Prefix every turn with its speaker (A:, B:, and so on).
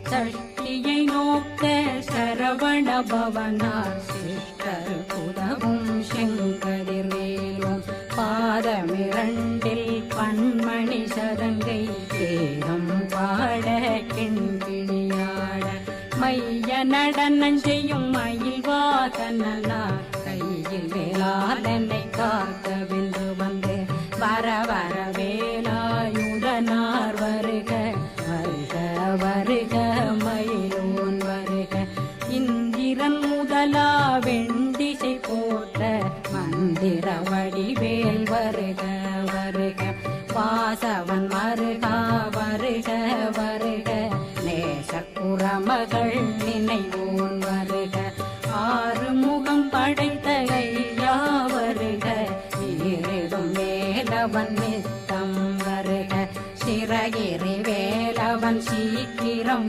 A: சஷ்டியை நோக்க சரவண பவனார் சிஷ்டர் புதவும் செங்கதிர்வேலும் பாதமிரண்டில் பன்மணி சதங்கை தேகம் பாட கிண்கிணியாட மைய நடனம் செய்யும் மயில் வாசனார் கையில் வேளாளனை காக்கவென்று வந்து வர வர வேலாயுதனார் வருக வருக வருக மயிலோன் வருக இந்திரன் முதலா வெண்டிசை போற்ற மந்திர வடிவேல் வருக வருக வாசவன் மருகா வருக வருக நேசக்குறமகள் நினைவோன் வருக ஆறு முகம் படைத்த ஐயா வருக ஈரிடும் வேலவன் நித்தம் வருக சிறகிரி வேலவன் சீக்கிரம்